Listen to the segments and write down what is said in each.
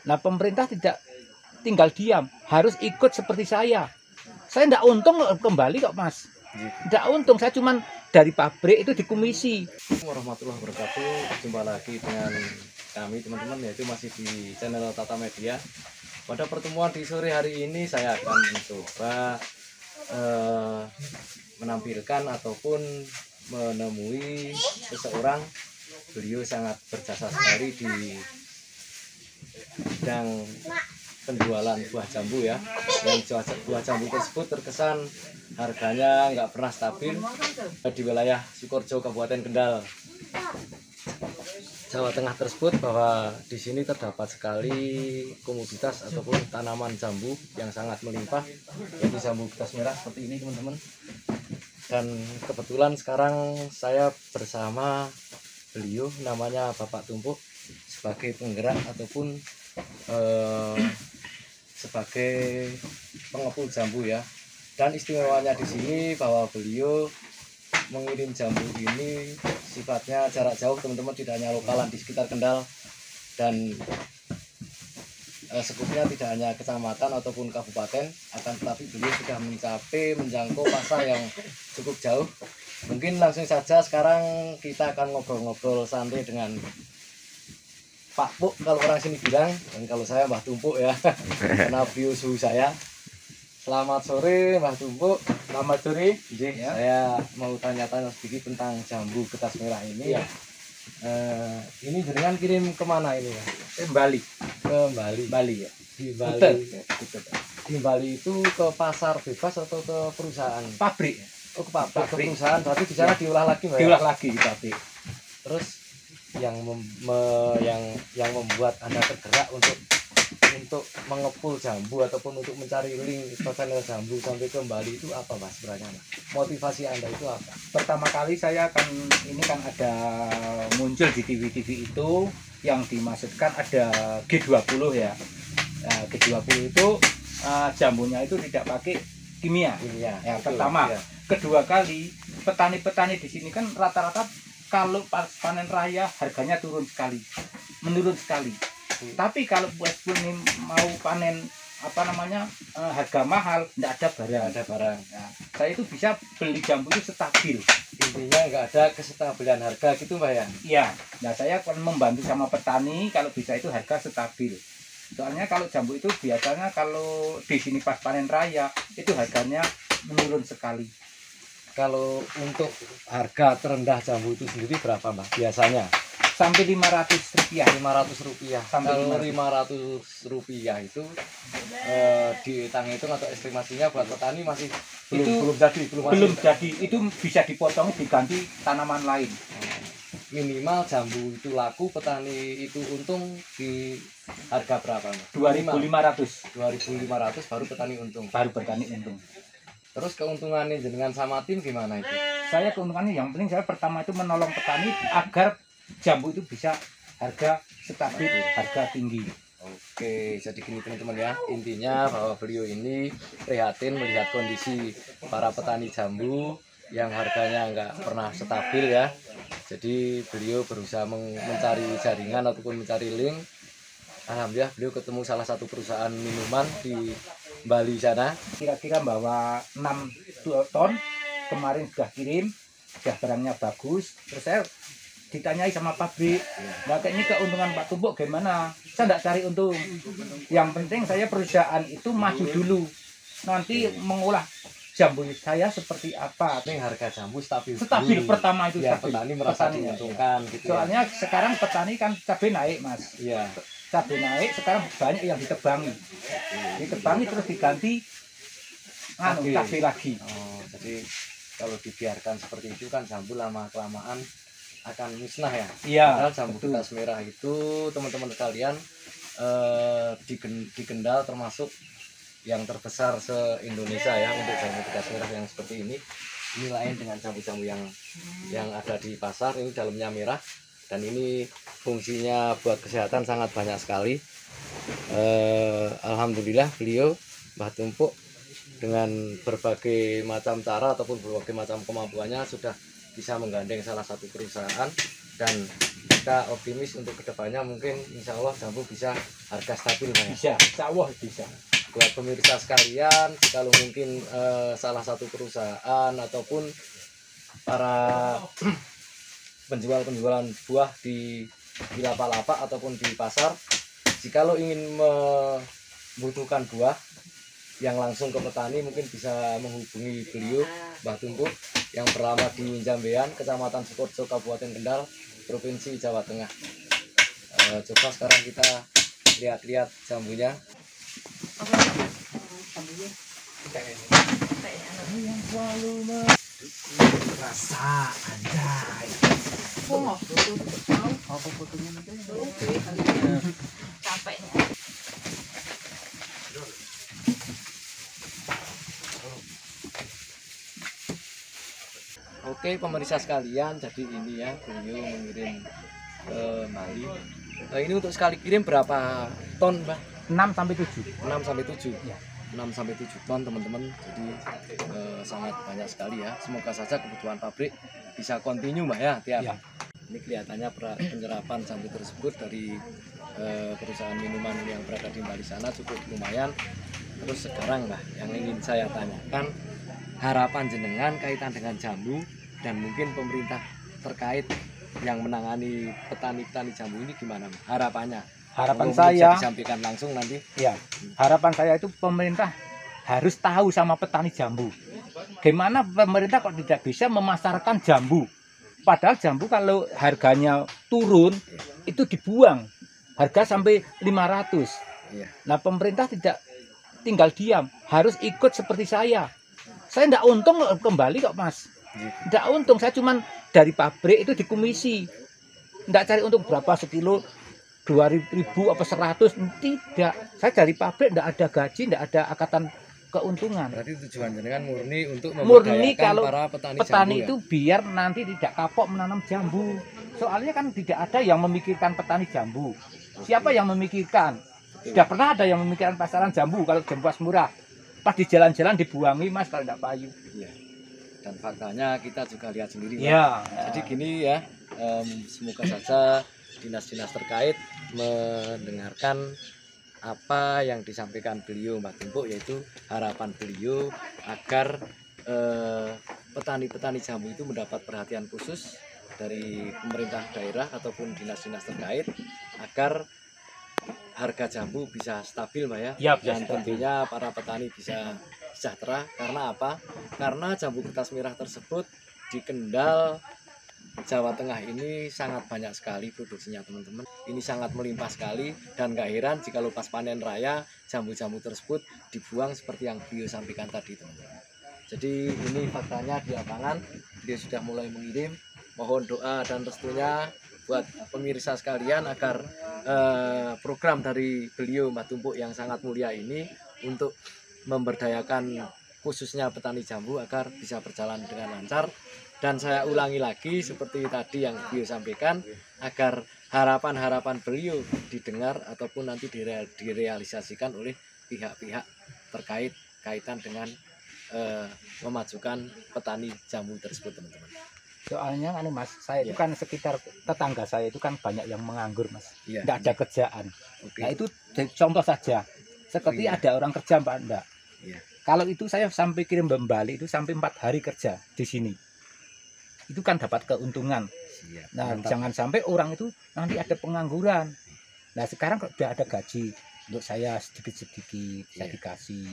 Nah, pemerintah tidak tinggal diam, harus ikut seperti saya. Saya tidak untung kembali kok, Mas. Tidak untung, saya cuman dari pabrik itu dikomisi. Warahmatullahi wabarakatuh. Jumpa lagi dengan kami teman-teman, yaitu masih di channel Tata Media. Pada pertemuan di sore hari ini saya akan mencoba menampilkan ataupun menemui seseorang. Beliau sangat berjasa sekali di bidang penjualan buah jambu ya. Yang buah jambu tersebut terkesan harganya nggak pernah stabil di wilayah Sukorejo, Kabupaten Kendal, Jawa Tengah tersebut, bahwa di sini terdapat sekali komoditas ataupun tanaman jambu yang sangat melimpah, yaitu jambu getas merah seperti ini teman-teman. Dan kebetulan sekarang saya bersama beliau, namanya Bapak Tumpuk, sebagai penggerak ataupun sebagai pengepul jambu ya. Dan istimewanya di sini bahwa beliau mengirim jambu ini sifatnya jarak jauh teman-teman, tidak hanya lokalan di sekitar Kendal, dan sekupnya tidak hanya kecamatan ataupun kabupaten, akan tetapi beliau sudah menjangkau pasar yang cukup jauh. Mungkin langsung saja sekarang kita akan ngobrol-ngobrol santai dengan Pak Puk kalau orang sini bilang, dan kalau saya Mbah Tumpuk ya, karena beliau suhu saya. Selamat sore Mbah Tumpuk. Selamat sore. Ya. Saya mau tanya-tanya sedikit tentang jambu getas merah ini. Ya. Ini jenengan kirim kemana ini ya? Bali. Ke Bali. Bali ya. Di Bali. Di Bali itu ke pasar bebas atau ke perusahaan? Pabrik. Oh, ke pabrik. Ke perusahaan. Berarti di sana ya. Diolah lagi, Mbak? Diolah lagi di pabrik. Terus yang membuat Anda tergerak untuk mengepul jambu ataupun untuk mencari link personel jambu sampai ke Bali itu apa, Mas, sebenarnya? Motivasi Anda itu apa? Pertama kali saya ini kan ada muncul di TV-TV itu yang dimaksudkan ada G20 ya. Nah, G20 itu jambunya itu tidak pakai kimia. Ya, betul, pertama. Ya. Kedua kali, petani-petani di sini kan rata-rata kalau panen raya harganya menurun sekali. Tapi kalau buat ini mau panen harga mahal, tidak ada barang. Nah, saya itu bisa beli jambu itu stabil. Intinya nggak ada kestabilan harga gitu, Mbak ya? Iya. Nah, saya akan membantu sama petani kalau bisa itu harga stabil. Soalnya kalau jambu itu biasanya kalau di sini pas panen raya itu harganya menurun sekali. Kalau untuk harga terendah jambu itu sendiri berapa, Mbak, biasanya? Sampai Rp500. Rp500. Kalau Rp500 itu dihitung atau estimasinya buat petani masih belum jadi. Itu bisa dipotong diganti tanaman lain. Minimal jambu itu laku, petani itu untung di harga berapa? Rp2.500 baru petani untung. Terus keuntungannya jenengan sama tim gimana itu? Saya keuntungannya yang penting saya pertama itu menolong petani agar jambu itu bisa harga stabil, harga tinggi. Oke, jadi gini teman-teman ya, intinya bahwa beliau ini prihatin melihat kondisi para petani jambu yang harganya nggak pernah stabil ya. Jadi beliau berusaha mencari jaringan ataupun mencari link. Alhamdulillah beliau ketemu salah satu perusahaan minuman di Bali sana. Kira-kira bawa 6 ton, kemarin sudah kirim, sudah barangnya bagus. Terus saya ditanyai sama pabrik, nah ini keuntungan Pak Tumpuk gimana? Saya tidak cari untung. Yang penting saya perusahaan itu maju dulu. Nanti mengolah jambu saya seperti apa? Ini harga jambu stabil pertama itu ya, stabil. Petani merasa diuntungkan gitu. Soalnya sekarang petani kan cabai naik, Mas. Iya. Cabai naik, sekarang banyak yang ditebangi. Ditebangi terus diganti cabai lagi. Oh, jadi kalau dibiarkan seperti itu kan jambu lama-kelamaan akan musnah ya. Iya. Padahal jambu getas merah itu teman-teman sekalian di Kendal termasuk yang terbesar se-Indonesia ya untuk jambu getas merah yang seperti ini. Ini lain dengan jambu-jambu yang ada di pasar, ini dalamnya merah dan ini fungsinya buat kesehatan sangat banyak sekali. Alhamdulillah beliau Mbah Tumpuk dengan berbagai macam cara ataupun berbagai macam kemampuannya sudah bisa menggandeng salah satu perusahaan, dan kita optimis untuk kedepannya mungkin insya Allah jambu bisa harga stabil Pak ya? Bisa, insya Allah bisa. Buat pemirsa sekalian, kalau mungkin salah satu perusahaan ataupun para penjual-penjualan buah di lapak-lapak ataupun di pasar, jikalau ingin membutuhkan buah yang langsung ke petani, mungkin bisa menghubungi beliau Mbah Tumpuk yang beralamat di Jambean, Kecamatan Sukorejo, Kabupaten Kendal, Provinsi Jawa Tengah. Coba sekarang kita lihat-lihat jambunya. Yang selalu rasa anjay. Apa fotonya nanti? Capeknya. Oke pemirsa sekalian, jadi ini ya beliau mengirim ke Mali. Ini untuk sekali kirim berapa ton Mbah? 6 sampai 7. 6 sampai 7 Ya. 6 sampai 7 ton teman-teman. Jadi sangat banyak sekali ya. Semoga saja kebutuhan pabrik bisa kontinu Mbah ya tiap. Ya. Ini kelihatannya penyerapan jambu tersebut dari perusahaan minuman yang berada di Bali sana cukup lumayan. Terus sekarang Mbah yang ingin saya tanyakan, harapan jenengan kaitan dengan jambu dan mungkin pemerintah terkait yang menangani petani-petani jambu ini gimana Mbah? Harapannya? Harapan Mungkin saya, bisa disampaikan langsung nanti. ya, harapan saya itu pemerintah harus tahu sama petani jambu. Gimana pemerintah kok tidak bisa memasarkan jambu? Padahal jambu kalau harganya turun itu dibuang, harga sampai 500. Iya. Nah pemerintah tidak tinggal diam, harus ikut seperti saya. Saya tidak untung kembali kok Mas. Tidak untung, saya cuman dari pabrik itu dikomisi. Tidak cari untung berapa sekilo, 2.000 apa 100, tidak. Saya dari pabrik tidak ada gaji, tidak ada akatan keuntungan. Berarti tujuan jenengan murni untuk Murni memberdayakan kalau para petani, petani jambu, itu biar nanti tidak kapok menanam jambu. Soalnya kan tidak ada yang memikirkan petani jambu. Siapa yang memikirkan? Tidak pernah ada yang memikirkan pasaran jambu kalau jambu murah. Pas di jalan-jalan dibuangi Mas kalau tidak payu. ya. Dan faktanya kita juga lihat sendiri. Pak. Ya. Jadi gini ya, semoga saja dinas-dinas terkait mendengarkan apa yang disampaikan beliau Mbak Tumpuk, yaitu harapan beliau agar petani-petani jambu itu mendapat perhatian khusus dari pemerintah daerah ataupun dinas-dinas terkait agar harga jambu bisa stabil Mbak ya, Ya, bisa dan stabil. tentunya para petani bisa sejahtera. Karena apa? Karena jambu kertas merah tersebut di Kendal, Jawa Tengah ini sangat banyak sekali produksinya teman-teman. Ini sangat melimpah sekali dan gak heran jika pas panen raya jambu-jambu tersebut dibuang seperti yang beliau sampaikan tadi teman-teman. Jadi ini faktanya di lapangan, dia sudah mulai mengirim. Mohon doa dan restunya buat pemirsa sekalian agar program dari beliau Mbak Tumpuk yang sangat mulia ini untuk memberdayakan khususnya petani jambu agar bisa berjalan dengan lancar. Dan saya ulangi lagi seperti tadi yang beliau sampaikan, agar harapan-harapan beliau didengar ataupun nanti direalisasikan oleh pihak-pihak terkait kaitan dengan memajukan petani jambu tersebut teman-teman. Soalnya kan Mas, saya itu kan sekitar tetangga saya itu kan banyak yang menganggur Mas. Iya. Tidak ada kerjaan. Oke. Nah itu contoh saja. Seperti Iya. ada orang kerja Pak enggak. Iya. Kalau itu saya sampai kirim Bali itu sampai 4 hari kerja di sini. Itu kan dapat keuntungan. Siap. Nah, Mantap. jangan sampai orang itu nanti ada pengangguran. Nah, sekarang kok sudah ada gaji untuk saya sedikit-sedikit saya Iya. dikasih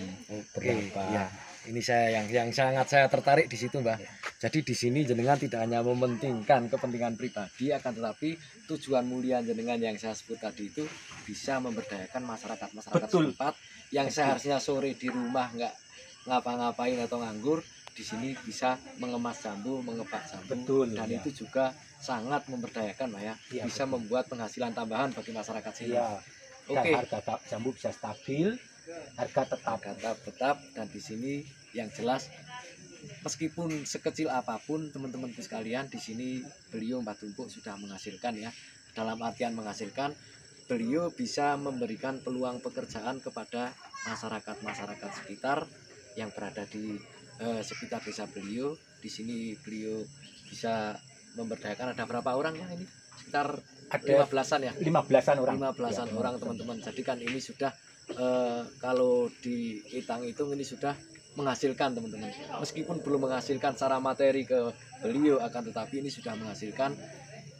Oke, berapa. iya. Ini saya yang sangat saya tertarik di situ, Mbah. Jadi di sini jenengan tidak hanya mementingkan kepentingan pribadi, akan tetapi tujuan mulia jenengan yang saya sebut tadi itu bisa memberdayakan masyarakat Betul. setempat yang seharusnya sore di rumah nggak ngapa-ngapain atau nganggur, di sini bisa mengemas jambu, mengepak jambu. Betul, Dan ya. itu juga sangat memberdayakan, Mbah ya. Iya, Bisa betul. membuat penghasilan tambahan bagi masyarakat sini. Iya. Dan Oke. harga jambu bisa stabil, harga tetap. Tetap dan di sini yang jelas meskipun sekecil apapun teman-temanku sekalian, di sini beliau Mbak Tumpuk sudah menghasilkan ya. Dalam artian menghasilkan, beliau bisa memberikan peluang pekerjaan kepada masyarakat sekitar yang berada di sekitar desa beliau. Di sini beliau bisa memberdayakan, ada berapa orang ya ini? Sekitar ada 15-an ya. 15-an orang. 15-an Ya, orang teman-teman. Jadi kan ini sudah kalau dihitung-hitung ini sudah menghasilkan teman-teman. Meskipun belum menghasilkan secara materi ke beliau, akan tetapi ini sudah menghasilkan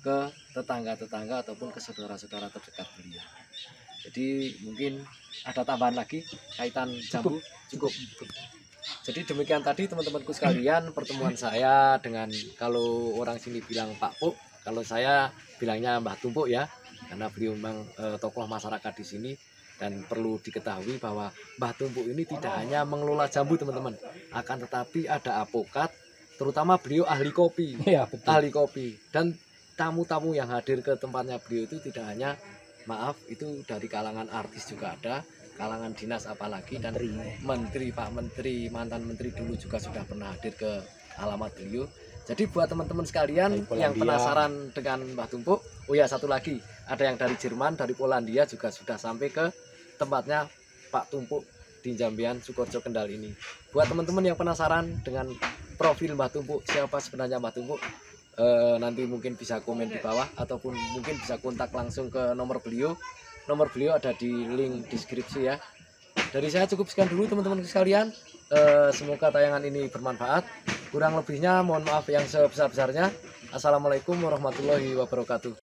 ke tetangga-tetangga ataupun ke saudara-saudara terdekat beliau. Jadi mungkin ada tambahan lagi kaitan jambu? Cukup. Jadi demikian tadi teman-temanku sekalian pertemuan saya dengan, kalau orang sini bilang Pak Puk, kalau saya bilangnya Mbah Tumpuk ya, karena beliau memang tokoh masyarakat di sini. Dan perlu diketahui bahwa Mbah Tumpuk ini tidak hanya mengelola jambu teman-teman, akan tetapi ada avokat, terutama beliau ahli kopi. Ya, betul. Ahli kopi. Dan tamu-tamu yang hadir ke tempatnya beliau itu tidak hanya, maaf, itu dari kalangan artis juga ada, kalangan dinas apalagi, dan menteri, Pak Menteri, mantan menteri dulu juga sudah pernah hadir ke alamat beliau. Jadi buat teman-teman sekalian yang penasaran dengan Mbah Tumpuk, oh ya satu lagi, ada yang dari Jerman, dari Polandia juga sudah sampai ke tempatnya Pak Tumpuk di Jambian, Sukorejo, Kendal ini. Buat teman-teman yang penasaran dengan profil Mbah Tumpuk, siapa sebenarnya Mbah Tumpuk, nanti mungkin bisa komen di bawah ataupun mungkin bisa kontak langsung ke nomor beliau. Nomor beliau ada di link deskripsi ya. Dari saya cukup sekian dulu teman-teman sekalian. Semoga tayangan ini bermanfaat. Kurang lebihnya mohon maaf yang sebesar-besarnya. Assalamualaikum warahmatullahi wabarakatuh.